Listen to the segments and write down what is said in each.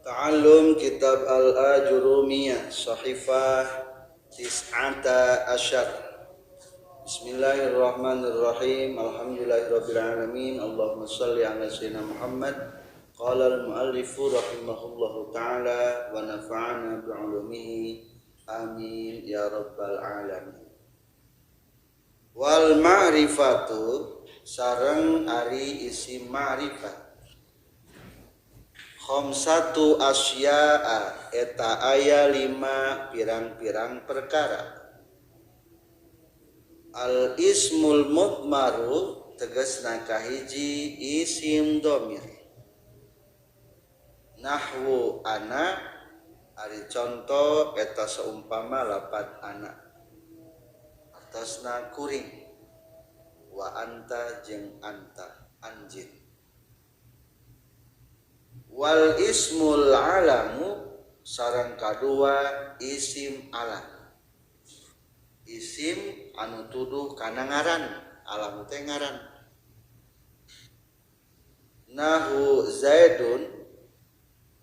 Ta'allum Kitab Al-Ajurumiyah Sahifah Tis'ata Asyar. Bismillahirrahmanirrahim. Alhamdulillahirrabbilalamin. Allahumma salli ala sayyidina Muhammad. Qala al-muallifu rahimahullahu ta'ala wa nafa'ana bi'ulumihi. Amin ya rabbal alamin. Wal ma'rifatu sareng ari isi ma'rifat khamsatu asya'a eta aya 5 pirang-pirang perkara. Al ismul mudmaru tegasna kahiji isim dhamir. Nahwu ana ari contoh eta seumpama lapat ana. Artosna kuring. Wa anta jeung anta anjeun. Wal ismul alamu sareng kadua isim alam. Isim anu tuduh kana ngaran, alam teh ngaran. Nahu Zaidun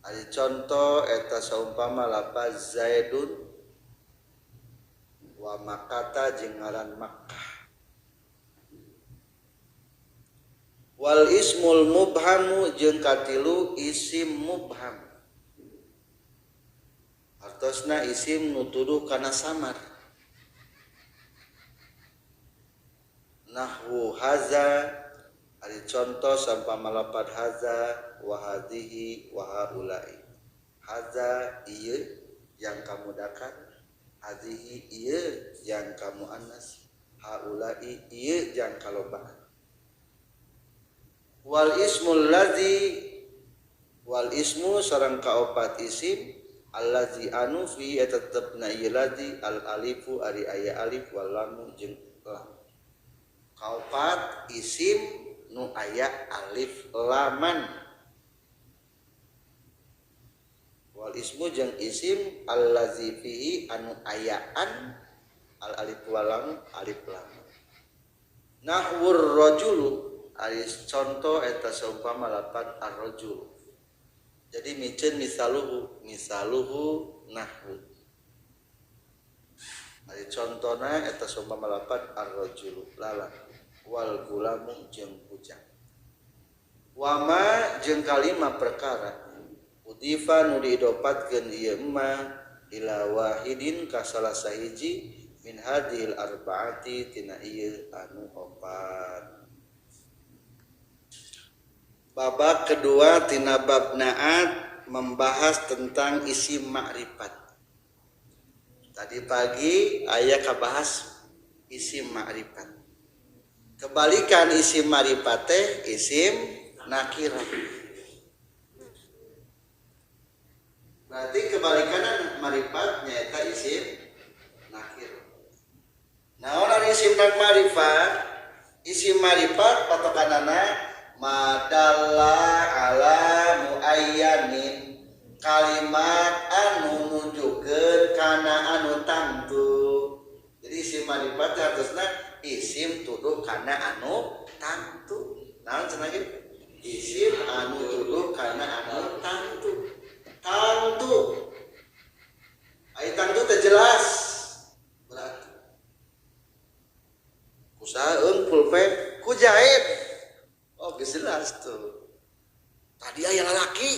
ari contoh eta saumpama lafaz Zaidun wa Makkata jeung ngaran Makkah. Wal ismul mubhamu jeung katilu isim mubham. Artosna isim nutuduh kana samar. Nahwu haza ari contoh sampama lafaz haza wa hadhihi wa haula'i. Haza ieu yang kamu dakan, hadhihi ieu yang kamu anas, haula'i ieu yang kalobaan. Wal ismul ladzi wal ismu sareng kaopat isim allazi anu fi tetepna ieu ladzi al alifu ari aya alif wal lam jeung lam. Kaopat isim nu aya alif laman. Wal ismu jeung isim allazi fihi anu ayaan al alif wal lam alif lam. Nahwur rajulu ari contoh eta seumpama lafaz ar-rajul. Jadi miceun misaluhu nahwu. Ari contona eta seumpama lafaz ar-rajul lalang wal gulamu jeung bujang. Wama jeung kalima perkara udifa nu diidopatkeun ieu ma ila wahidin ka salah sahiji min hadhil arba'ati tina ieu anu opat. Babak kedua tina bab naat membahas tentang isim ma'rifat. Tadi pagi aya kabahas isim ma'rifat. Kebalikan isim ma'rifat teh isim nakirah. Berarti kebalikan ma'rifat nyaeta isim nakirah. Naon ari isim ma'rifat? Isim ma'rifat patokanana madalla ala muayyanin kalimat anu nunjukkeun kana anu tangtu. Jadi isim ma'rifat hartosna isim tuduh kana anu tangtu. Naon cenah ge? Isim anu tuduh kana anu tangtu. Tangtu. Ai tangtu teh jelas. Berarti kusaeun pulpen ku jahit. Oh jelas tuh. Tadi aya lalaki.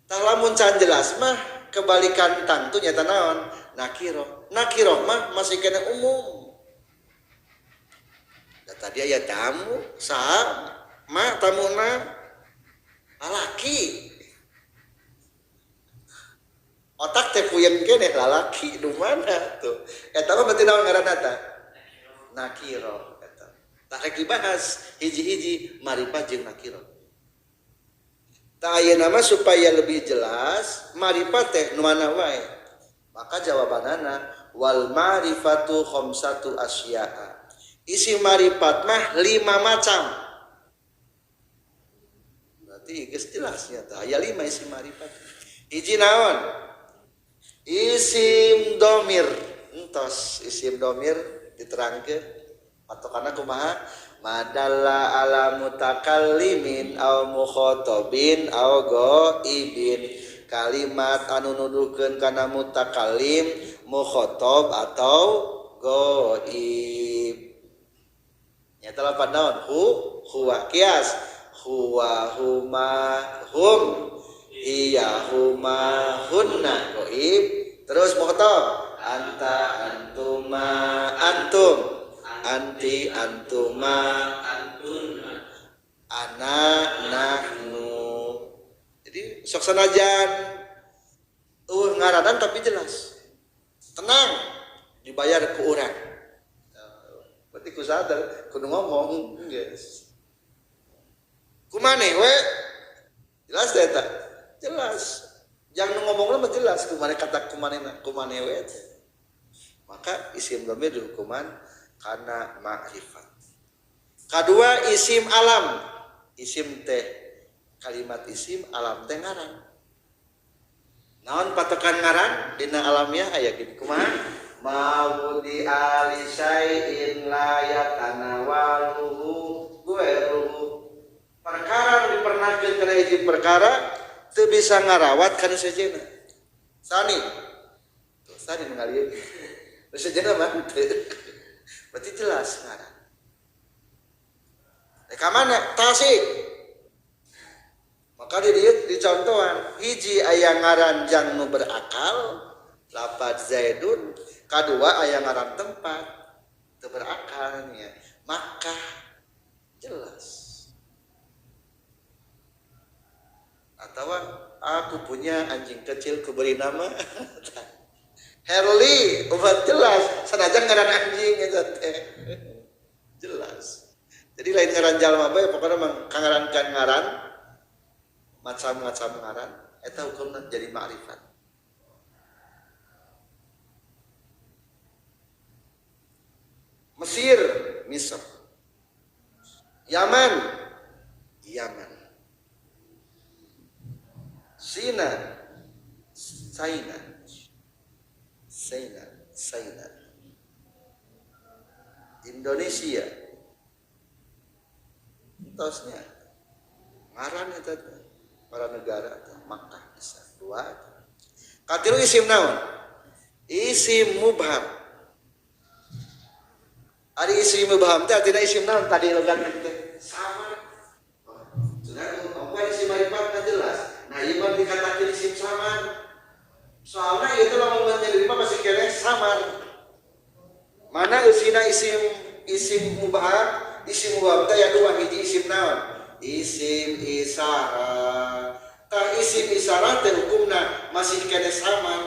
Tah lamun can jelas mah kebalikan tangtu nyata naon? Nakiro. Nakiro mah masih kena umum. Da tadi aya tamu, saha? Mah tamuna lalaki. Otak teh puyeng keneh lalaki du mana tuh. Eta mah berarti naon ngaranna tah? Nakiro. Tak rek dibahas hiji-hiji ma'rifat jeung nakirah. Tak aya nama supaya lebih jelas ma'rifat teh nu mana wae. Maka jawabanana wal ma'rifatu khamsatu asya'a. Isi ma'rifat mah 5 macam. Berarti geus jelas nya tah aya 5 isi ma'rifat. Hiji naon? Isim dhamir. Entos isim dhamir diterangkeun. Atau karena kumaha madalla ala mutakallimin au mukhatabin au ghaibin. Kalimat anu nuduhkeun kana mutakallim, mukhatab atau ghaib. Nya talapan naon? Huwa kias. Huwa huma hum iya huma hunna ghaib. Terus mukhatab anta antuma antum anti antuma antuna ana nahnu. Jadi sok sanajan ngaranan tapi jelas tenang dibayar ku urang. Berarti ku sadar kudu ngomong guys. Kumane we jelas deh tak jelas jangan ngomongnya mah jelas kumane kata kumane we. Maka isim dhamir dihukuman karena ma'rifat. Kedua isim alam. Isim teh kalimat isim alam teh ngaran. Naon patokan ngaran dina alamiah aya gini kumaha? Mawudi ali syai'in la yatanawaluhu ghairuhu. Perkara dipernahkeun kana hiji perkara teu bisa ngarawat kana sejenna. Sani. Tuh sani mengalieun. Sejenna mah berarti jelas ngaran. Ka mana? Tasik. Maka dicontohan hiji aya ngaran jang nu berakal lafaz zaidun, kadua aya ngaran tempat teu berakal nya. Maka jelas. Atau aku punya anjing kecil kuberi nama Herli, umat jelas, sanajan ngaran anjing eta teh. Jelas. Jadi lain ngaran jalma bae pokona mah kangarankan ngaran macam-macam ngaran eta hukumna jadi ma'rifat. Mesir, Misr. Yaman, Yaman. Sina, Saina. Saina. Indonesia. Tosnya ngaran eta para negara Makkah bisa dua. Katilu isim naon? Isim mubham. Ari isim mubham teh artina isim naon tadi logan teh sama. Sudah apa isim ma'rifat jelas. Nah, ieu mah dikatakeun isim samar. Soalnya itu lamun menerima masih kene samar. Mana eusina isim mubham? Isim mubham teh aya dua, hiji isim naon? Isim isyarah. Tah isim isyarah teh hukumna masih kene samar.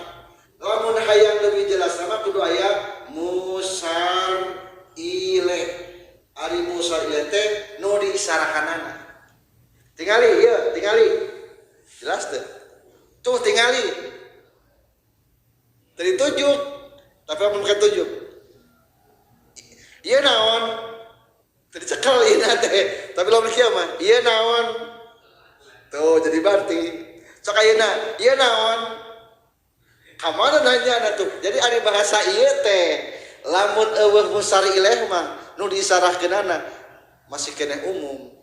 Lamun hayang lebih jelas sama kudu aya musar ilaih. Ari musar ilaih teh nu diisyarahanana. Tingali ieu, tingali. Jelas teh? Tuh tingali. Tadi tujuk, tapi amun ketujuk. Ieu naon? Tadi cekal ieu teh, tapi lamun kieu mah ieu naon? Tuh jadi berarti sok ayeuna ieu naon? Ka mana nanya tuh. Jadi ari bahasa ieu teh lamun eueuh musar ilaih mah nu diisarahkeunana masih kene umum.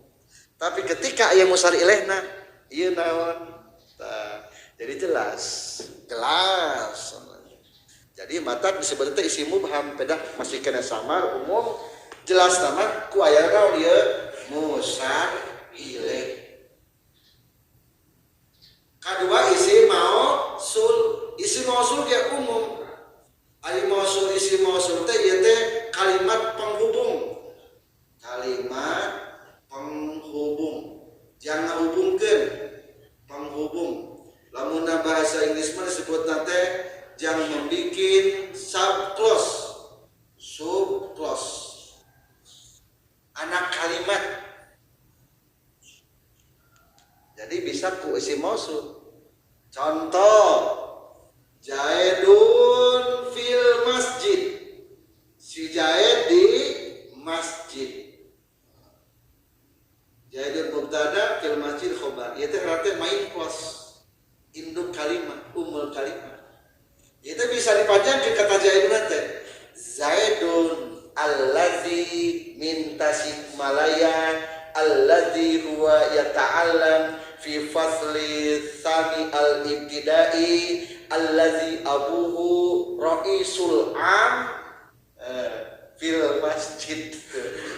Tapi ketika aya musar ilaihna ieu naon? Tah, jadi jelas. Jadi mata disebut teh isim mubham pedah masih kena samar umum jelas nama ku aya naon ieu musar ilaih. Kadua isim mausul. Isim mausul ge umum. Ari mausul isim mausul teh ieu teh kalimat penghubung. Kalimat penghubung. Jangan hubungkeun penghubung. Lamun bahasa Inggris mah disebutna teh jang membikin subclause anak kalimat. Jadi bisa ku isim mausul. Contoh Jaidun fil masjid. Si Jaid di masjid. Jaidun mubtada fil masjid khobar. Ieu teh artinya main clause. Induk kalimat, umul kalimat. Itu bisa dipanjangkan kata Zaidun teh. Zaidun allazi min tasikmalaya al-ibtidai allazi abuhu ra'isul am fil masjid.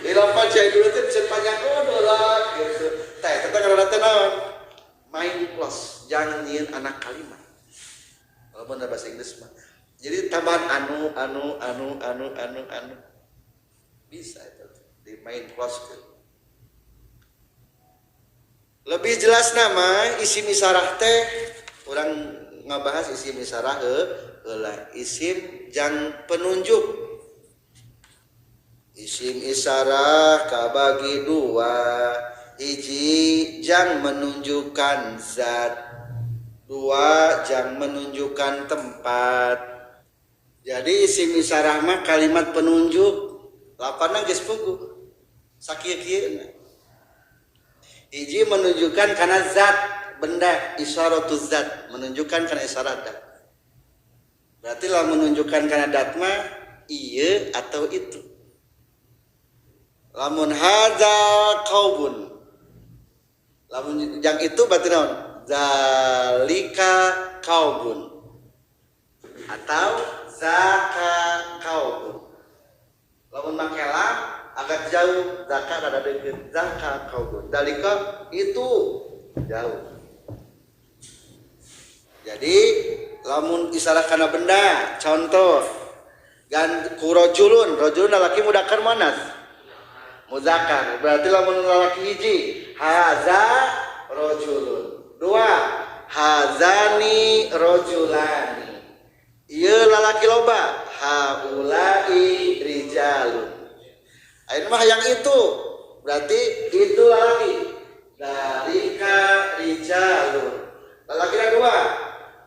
Ila pajai dulu teh bisa panjang dolar gitu. Teh eta ngaranna teh naon? Main plus jangan nyieun anak kalimat. Kalau bener bahasa Inggris mah. Jadi tambahan anu bisa itu di main plus gitu. Lebih jelas nama isim isarah teh orang ngabahas isim isarah heula isim jang penunjuk. Isim isarah kabagi dua, hiji jang menunjukkan zat, dua jang menunjukkan tempat. Jadi isim isarah mah kalimat penunjuk. Lapanna geus puguh sakieu-kieuna. Hiji menunjukkan karena zat benda, isyaratuz zat menunjukkan karena isyarat dat. Berarti lah menunjukkan karena dat mah ieu atau itu. Lamun hadza qaubun, lamun yang itu berarti naon? Zalika qaubun atau zaka qaubun. Lamun make lam agak jauh, zaka rada deukeut, zaka qaubun. Dalika itu jauh. Jadi lamun isyarat kana benda, contoh gan kurojulun, rojulun lalaki mudzakkar muannas. Muzakkar berarti lamun lalaki hiji haza rojulun, dua hazani rojulani, ieu lalaki loba haulai rijalun. Ayeuna mah yang itu berarti itu lalaki, dalika rijalun. Lalaki dua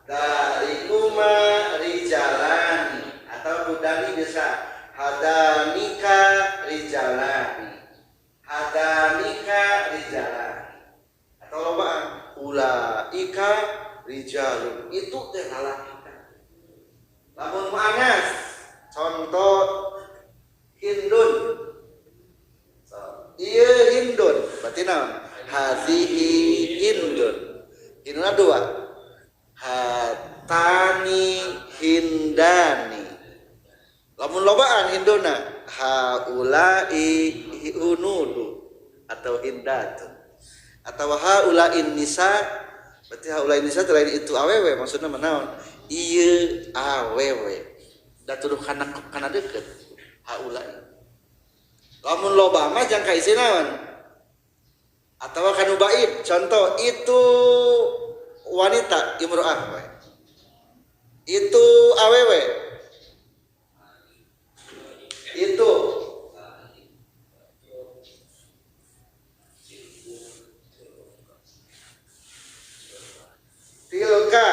dalikuma rijalani atau budani bisa hadanika rijalani, hadanika rijalani, atau lobaan ulaika rijalun, itu teh lalaki. Lamun muannas contoh hindun, ieu hindun berarti naon? Hazihi hindun. Hinduna dua, hatani hindani. Lamun lobaan hinduna haulai hunudu atau hindatun, atau haulain nisa berarti haulain nisa lain itu awewe, maksudnya menaon? Ieu awewe da tuduh kana deukeut haulai. Lamun loba mah jang ka isi naon? Atawa kanu baid, contoh itu wanita imro'ah we, itu awewe, itu tilka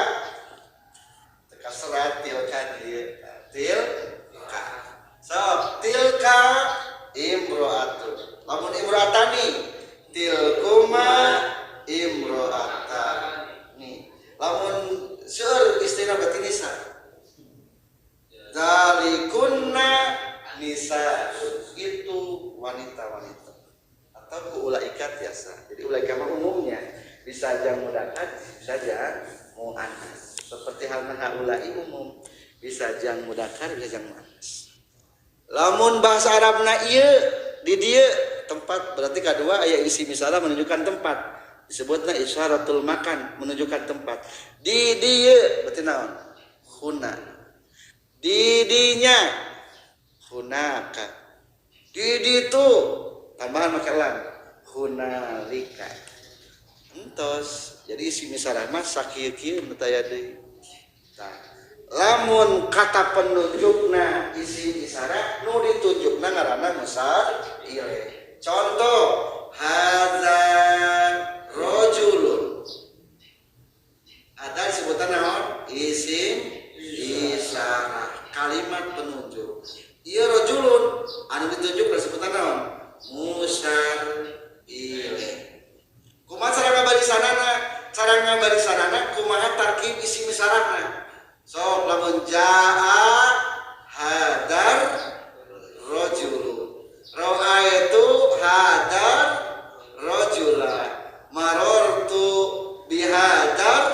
teka serat tilka dia tilka so tilka imro'atun. Lamun imro'atani tilkuma imro'atani. Lamun seueur istina berarti nisa, zalikunna nisa itu wanita-wanita atau ulaika biasa. Jadi ulaika mah umumnya bisa jang mudzakkar, bisa jang muannas. Seperti halna haulai umum, bisa jang mudzakkar, bisa jang muannas. Lamun bahasa Arabna ieu di dieu tempat berarti kedua aya isi misalnya menunjukkan tempat. Disebutna isyaratul makan, menunjukkan tempat. Di dieu berarti naon? Huna. Di dinya hunaka, di ditu tambahan makalan hunalika. Entos jadi isi misalnya mah sakieu-kieu nu taya deui. Tah lamun kata penunjukna isi isyarat nu ditunjukna ngaranna musar ilaih. Contoh hadza rajulun, ada sebutan naon? Isim isyarat, kalimat penunjuk. Ieu rajulun anu ditunjuk sebutan naon? Musar ilaih. Kumaha cara ngabarisanana kumaha tarkib isim isyaratna? So lamun jaa hadar rajulun, ra'aitu hadar rajula, marartu bihadar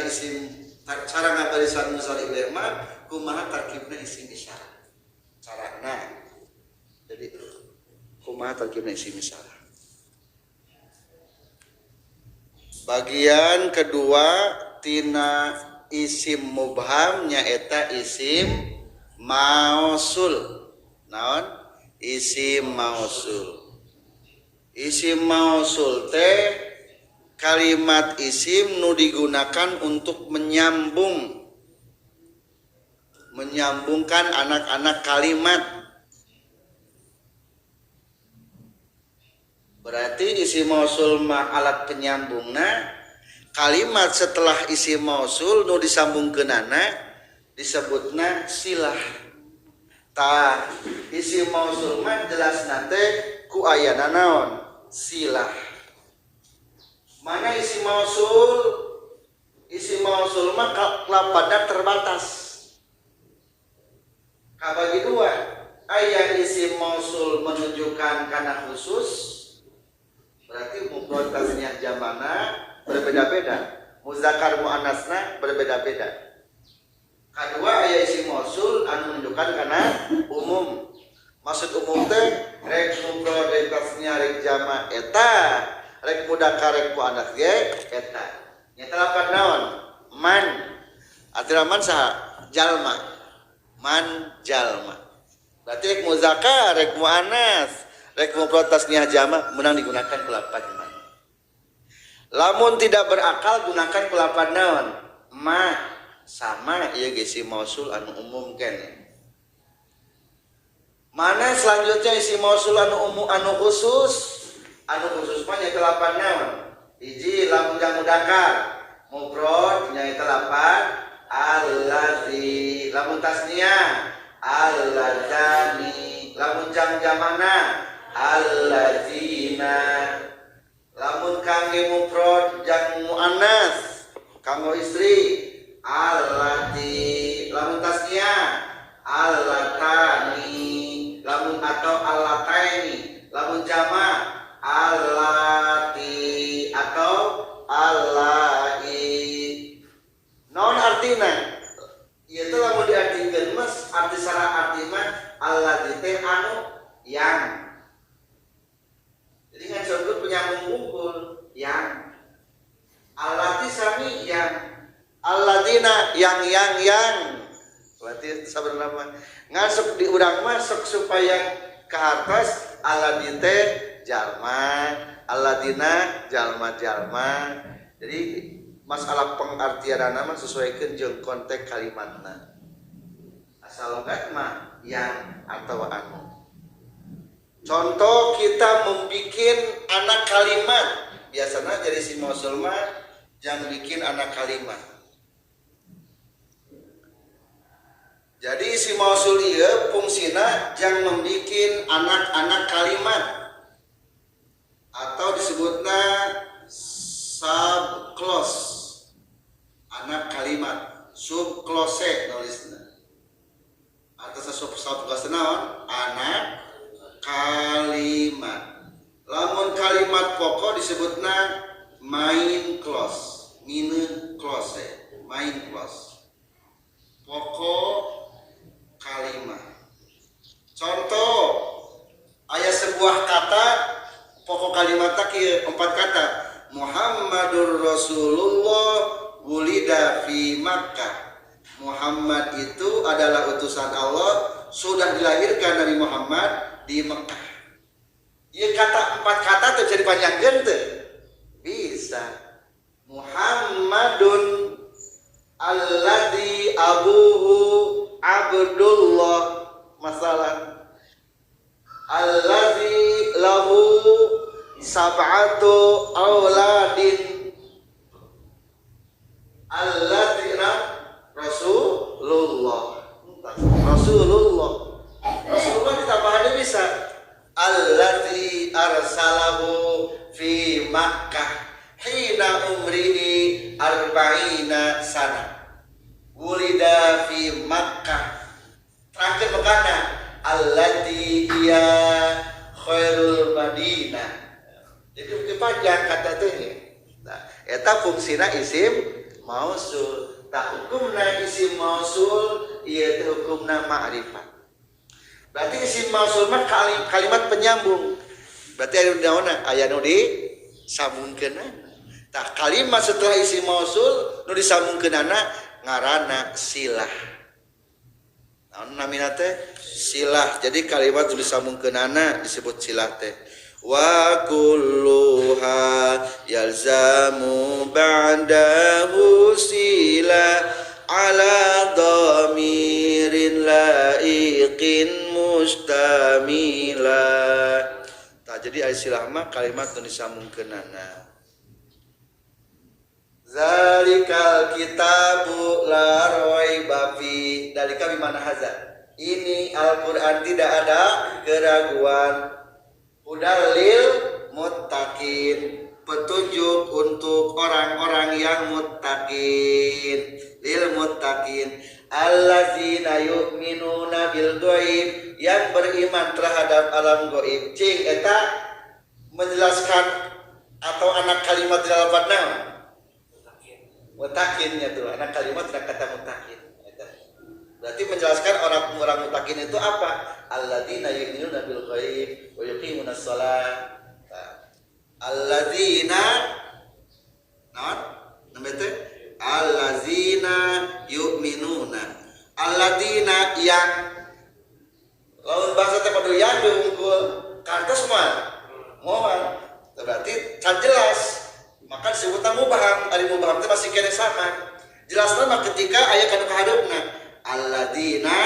isim cara ngabarisan musal ilaih mah kumaha tarkibna isim isyarah carana. Jadi kumaha tarkibna isim isyarah. Bagian kedua tina isim mubham nyaeta isim mausul. Naon? Isim mausul. Isim mausul teh kalimat isim nu digunakan untuk menyambungkan anak-anak kalimat. Berarti isim mausul mah alat penyambungna. Kalimat setelah isim mausul nu disambungkeunana disebutna silah. Tah isim mausul mah jelasna teh ku ayana naon? Silah. Mana isim mausul? Isim mausul mah lapadna terbatas. Kabagi dua, aya isim mausul menunjukkan kana khusus. Berarti mufrad tasniyah jamana berbeda-beda, muzakkar muannasna berbeda-beda. Kedua aya isim mausul anu menunjukkan kana umum. Maksud umum teh rek mufrad rek tasniyah rek jama eta, rek mudzakkar rek muannas ge eta. Nya lapan naon? Man. Artina man saha? Jalma. Man jalma. Berarti rek muzakkar rek muannas rek mufrad tasniyah jama menang digunakan ku lapan man. Lamun tidak berakal gunakan ku lapan naon? Ma. Sama ieu ge isim mausul anu umum keneh. Mana selanjutnya isim mausul anu umum anu khusus? Anu khusus mah nyaeta lapan naon? Hiji lamun jang mudzakkar mufrad nyaeta lapan allazi. Lamun tasniyah alladzani. Lamun jam jamana alladzina. Lamun kangge mufrad jang muannas kanggo istri allati. Lamun tasniyah allatani. Lamun atau allataini. Lamun jama allati atau allai. Naon artina? Ieu teh lamun diartikeun mas arti sara arti mah allati teh anu yang. Jadi ngan sebut penyambung unggul yang. Allati sami yang. Alladina yang. Berarti sabenerna mah ngan sok di urang mah sok supaya kahartos alladin teh jalma, alladina jalma-jalma. Jadi masalah pengartianna mah sesuaikeun jeung konteks kalimatna. Asal logat mah yang atau anu. Contoh kita membikin anak kalimat. Biasanya jadi si mausul mah jangan bikin anak kalimat. Jadi si mausul ieu fungsina jangan membikin anak-anak kalimat. Atau disebutna subclause. Anak kalimat, subclause nulisna. Atas subclause naon? Anak kalimat. Lamun kalimat pokok disebutna main clause, mine clause, main clause. Pokok kalimat. Contoh aya sebuah kata pokok kalimatna kieu 4 kata. Muhammadur Rasulullah wulida fi Makkah. Muhammad itu adalah utusan Allah, sudah dilahirkan Nabi Muhammad di Mekah. Ieu kata 4 kata teh jadi panjangkeun teh? Bisa. Muhammadun alladzi abuhu Abdullah masalah. Alladzi lahu sab'atu auladin. Alladzina Rasulullah. Rasulullah ditambahannya bisa alladzi arsalahu fi Makkah hina umrihi arba'ina sana wulida fi Makkah. Terakhir makana allati hiya khairul Madinah. Jadi panjang kata teh. Nah, eta fungsina isim mausul. Tak hukumna isim mausul ieu teh hukumna ma'rifat. Berarti isim mausul mah kalimat penyambung. Berarti aya nu disambungkeunana. Tah kalimat setelah isim mausul nu disambungkeunana ngaranna silah. Naon namina teh? Silah. Jadi kalimat nu disambungkeunana disebut silah teh. Wa kulluha yalzamu ba'dahu silah ala dhamirin laikin mustamila. Tah jadi silah mah kalimat nu disambungkeunana. Zalikal kitabu la raiba fi. Dalika bimana hazar. Ini Al-Qur'an tidak ada keraguan. Hudalil muttaqin. Petunjuk untuk orang-orang yang muttaqin. Lil muttaqin allazina yu'minuna bil ghaib, yang beriman terhadap alam gaib. Cing eta menjelaskan atau anak kalimat dalam naon? Mutakinnya tuh anak kalimat dan kata mutakin. Berarti menjelaskan orang-orang mutakin itu apa? Alladzina yu'minuna bil ghaib wa yuqimunas shalah. Alladzina naon? Namanya alladzina yu'minuna. Alladzina yang lawan bahasa teh kudu yang diunggul kantos mah. Moal. Berarti can jelas. Maka disebutna mubham, ari mubham teh masih kene sama. Jelasna mah ketika aya kana kahadeupna alladzina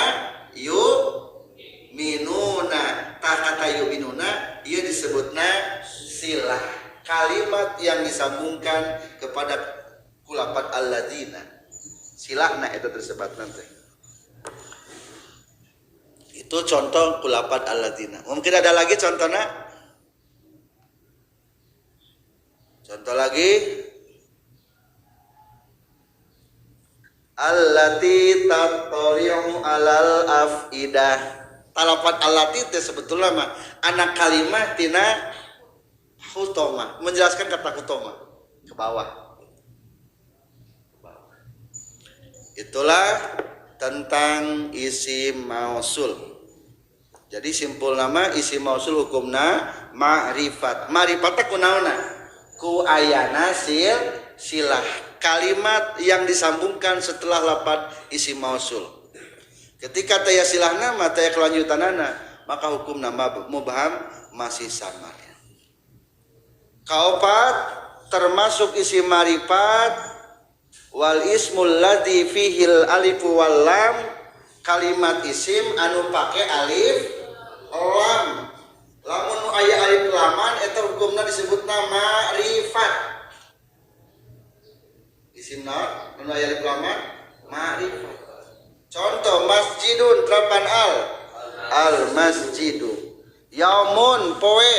yu'minuna. Tah kata yu'minuna ieu disebutna silah, kalimat yang disambungkan kepada kulapat alladzina. Silahna eta tersebat nanti. Itu contoh kulapat alladzina. Mungkin ada lagi contohnya? Contoh lagi, allati tattari'u alal afidah. Talapat allati itu sebetulnya mah anak kalimat tina hutoma, menjelaskan kata hutoma ke bawah. Itulah tentang isim mausul. Jadi simpul nama isim mausul hukumna ma'rifat. Ma'rifat teh kunaonna? Ku ayana silah, kalimat yang disambungkan setelah lafaz isim mausul. Ketika taya silahna mah taya kelanjutanana, maka hukum nama mubham masih samar. Kaopat termasuk isim marifat wal ismul ladzi fihil alif wal lam, kalimat isim anu pake alif lam. Lamun aya alif laman eta hukumna disebutna ma'rifat. Isimna anu aya alif laman ma'rifat. Contoh masjidun terapan al masjidu. Yaumun poe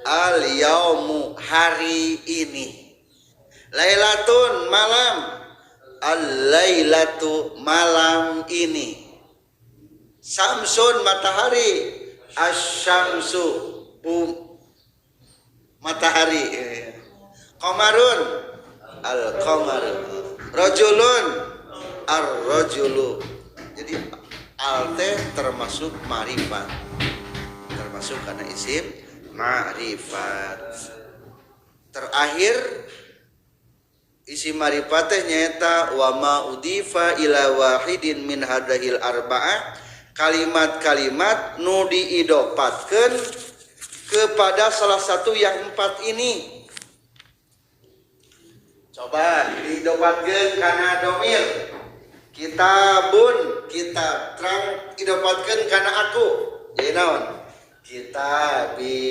al yaumu hari ini. Lailatun malam al lailatu malam ini. Samsun matahari asyamsu matahari. Qamarun al qamar. Rajulun ar rajulu. Jadi al teh termasuk ma'rifat, termasuk karena isim ma'rifat. Terakhir isim ma'rifat teh nyaeta wa ma udifa ila wahidin min hadhil arba'ah, kalimat-kalimat nu diidopatkeun kepada salah satu yang empat ini. Coba diidopatkeun kana domir. Kitabun, kitab, terang idopatkeun kana aku. Jadi naon? Kitabi.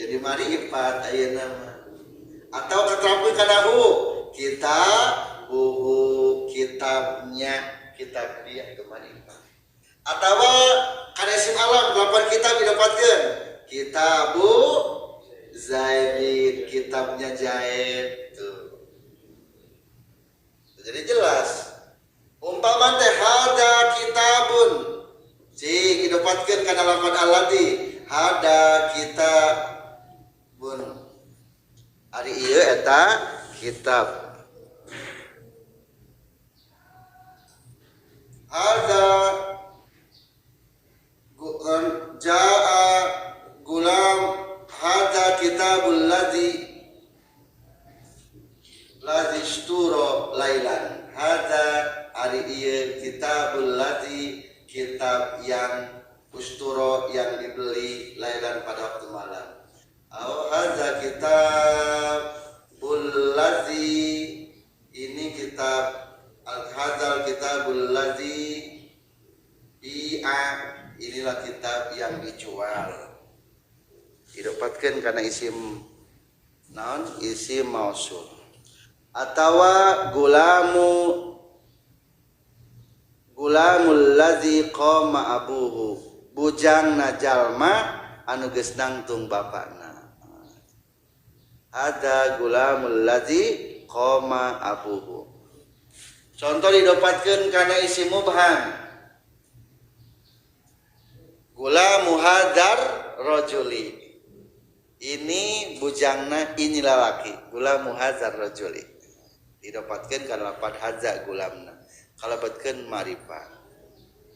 Jadi ma'rifat ayeuna mah. Atau keterapkeun kana hu. Kitabuhu, kitabnya, kitab dia itu ma'rifat. Atau kana isim alam lapan kitab didapatkeun kitabu Zaidin, kitabnya Zaid tuh. Jadi jelas umpama teh hada kitabun cing didapatkeun kana lapan allati hada kitabun ari ieu eta kitab. isturo lailan. Hadza ari ieu kitabul ladzi kitab yang usturo yang dibeli lailan pada waktu malam. Au hadza kitabul ladzi ini kitab al-hadzal kitabul ladzi bi'a inilah kitab yang dijual. Didapatkan karena isim naon isim mausul atawa gulamul ladzi qama abuhu bujangna jalma anu geus nangtung bapana. Ada gulamul ladzi qama abuhu. Contoh didapatkan karena isim mubham. Gulamu hadar rajuli. Ini bujangna ini lalaki. Gulamu hadar rajuli. Didapatkan karena lafaz hadza gulamna. Kalabatkeun marifat.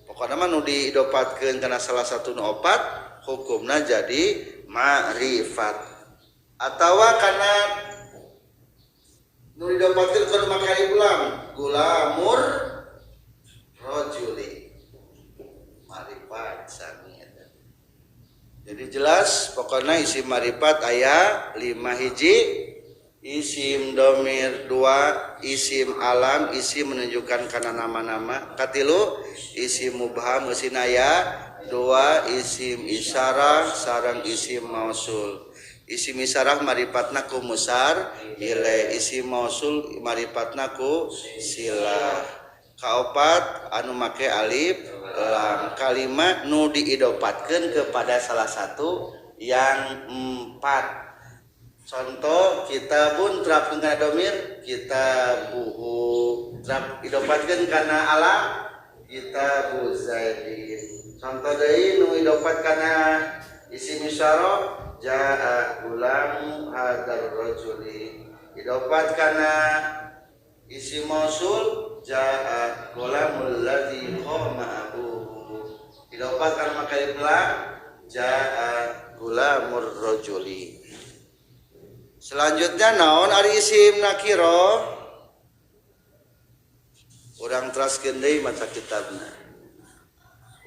Pokokna mah nu didapatkeun karena salah satu nu opat hukumna jadi ma'rifat. Atawa karena nu didapatkeun kana makai ulang gulamur rajuli. Marifat sami. Jadi jelas pokoknya isim marifat aya 5 hiji, isim domir 2, isim alam isim menunjukkan karena nama-nama, katilu isim mubham mesin aya 2, isim isyarah sareng isim mausul. Isim isyarah marifatna ku musar ile, isim mausul marifatna ku silah. Kaopat anu make alif lam, kalimat nu diidopatkeun kepada salah satu yang 4. Contoh kitabun terapkeun kana domir kitabuhu, terap idopatkeun kana alam kitabu zaidin. Contoh deui nu idopat kana isim isyarah jaa gulamu hadzal rajuli, idopat kana isim mausul jaa gulamul ladzi qama abuhu, idopat kana makai lam jaa gulamur rajuli. Selanjutnya naon ari isim nakiro? Urang teraskeun deui maca kitabna.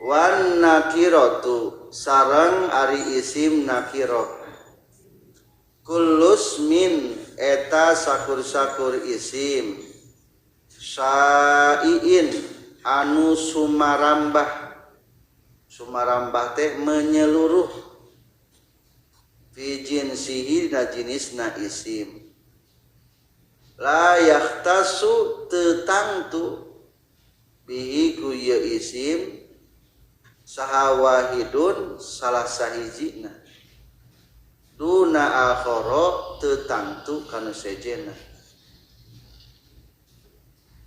Wan nakiratu sareng ari isim nakiro. Kullus min eta sakur-sakur isim syai'in anu sumarambah. Sumarambah teh menyeluruh fi jinsihi na jenisna isim. La yahtasu tetangtu bihi ku ieu isim sahawahidun salah sahijina duna akhara tetangtu kana sejena.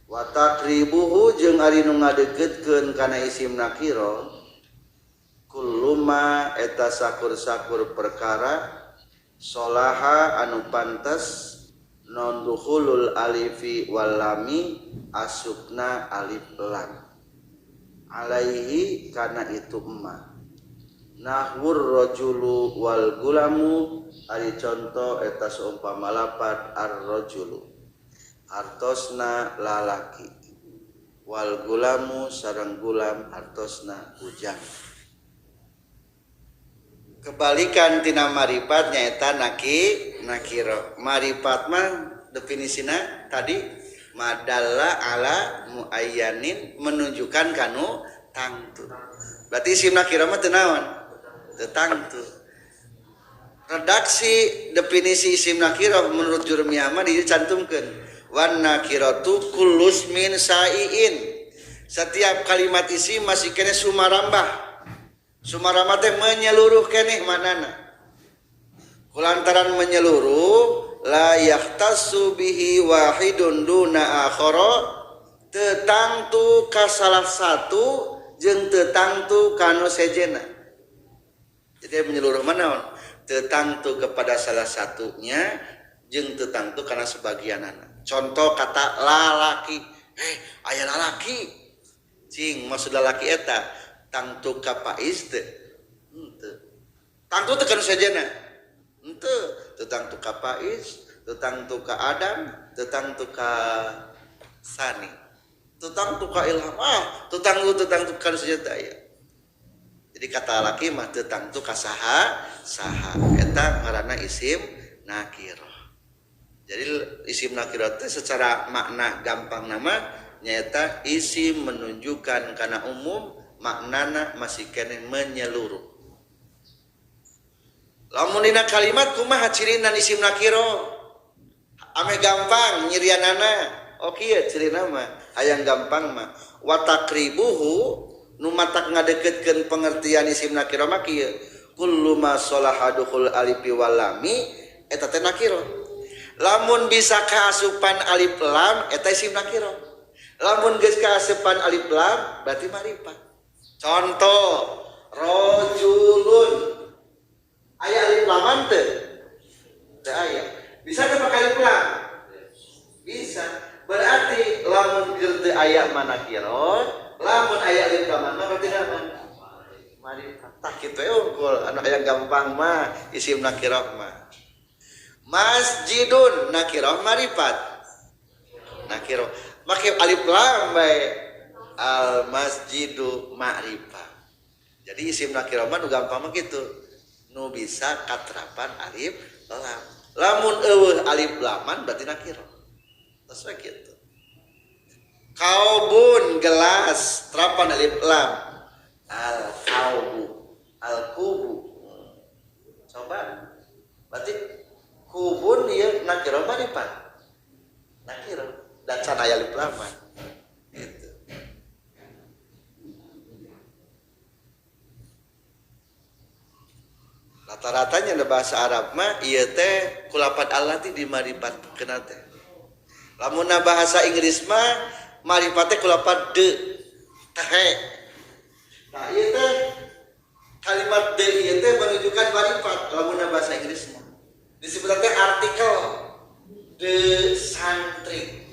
Wa taqribuhu jeung ari nu ngadeukeutkeun kana isim nakira kulluma eta sakur-sakur perkara solaha anu pantas non dukhulul alifi wal lami asupna alif lam alaihi kana itu emma nahwur rajulu wal gulamu ari contoh eta seumpama lafaz ar-rajulu artosna lalaki wal gulamu sareng gulam artosna bujang. Kebalikan tina marifat nyaeta nakiro. Marifat mah definisina tadi madalla ala muayyanin menunjukkan kanu tangtu. Berarti isim nakiro mah teu naon? Teu tangtu. Redaksi definisi isim nakiro menurut Jurmiyah mah dicantumkeun wan nakiratu kullus min sa'iin. Setiap kalimat isim masih kena sumarambah. Sumarambah teh menyeluruh keneh manana. Kulantaran menyeluruh la yahtassu bihi wahidun duna akhara tetangtu ka salah satu jeung tetangtu kanu sejena. Jadi menyeluruh mana? Tetangtu kepada salah satunya jeung tetangtu kana sebagianana. Contoh kata lalaki, aya lalaki. Cing maksud lalaki eta tangtu ka pais teu? Henteu. Tangtu teu kana sajana. Henteu, teu tangtu ka pais, tutang tuka Adam, tutang tuka Sani, tutang tuka Ilham, tutang tuka senjata ya. Jadi kata laki mah tutang tuka saha eta ngaranna isim nakirah. Jadi isim nakirah itu secara makna gampang nama nyata isim menunjukkan karena umum, maknana masih kene menyeluruh. Lamun dina kalimat kumaha cirina isim nakiro? Ame gampang nyirianana. Oke ya cirina mah hayang gampang mah. Wa taqribuhu nu matak ngadeukeutkeun pengertian isim nakiro mah kieu. Kullu ma salahaduhul alifi wal lami eta teh nakiro. Lamun bisa kaasupan alif lam eta isim nakiro. Lamun geus kaasupan alif lam berarti marifat. Contoh rojulun aya alif laman teu? Teu aya. Bisa teu pakai alif lam? Bisa. Berarti lamun teu aya manakiro, lamun aya alif laman mah berarti naon? Marifat. Tah kitu unggul anu aya gampang mah isim nakirah mah. Masjidun nakirah marifat. Nakirah. Make alif lam bae. Al masjidu ma'rifah. Jadi isim nakirah mah nu gampang mah kitu. Nu bisa katrapan alif lam. Lamun eueuh alif laman berarti nakirah. Terus kitu. Kaubun gelas terapan alif lam. Al kaubu, al kubu. Coba. Berarti kubun ieu nakirah marifat. Nakirah dan can aya alif laman. Gitu. Rata-ratanya ada bahasa Arab mah ieu teh kulapat allati di marifatkeun teh. Lamun bahasa Inggris mah marifat teh kulapat de teh. Nah ieu teh kalimat de ieu teh menunjukkan marifat lamun bahasa Inggris mah. Disebutna teh artikel de santri.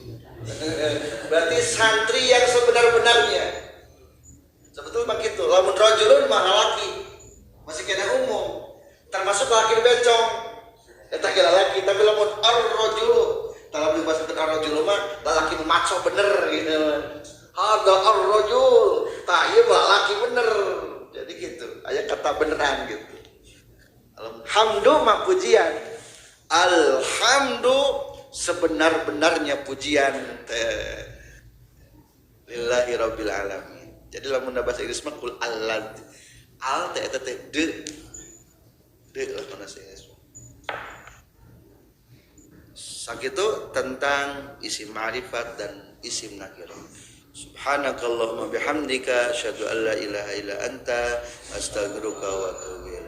Berarti santri yang sebenar-benarnya. Sebetulnya begitu. Lamun rajulun mah laki masih kena umum. Termasuk laki bencong eta ge lalaki tapi lamun ar-rajul dalam dibahaskeun ar-rajul mah lalaki nu maco bener gitu hada ar-rajul tah ieu mah laki bener jadi gitu aya kata beneran gitu alhamdu mah pujian alhamdu sebenar-benarnya pujian lillahi rabbil alamin jadi lamun bahasa Inggris mah kul allad al teh eta teh de lah sakitu tentang isim ma'rifat dan isim nakirah. Subhanakallahumma bihamdika asyhadu an la ilaha illa anta astaghfiruka wa atubu ilaik.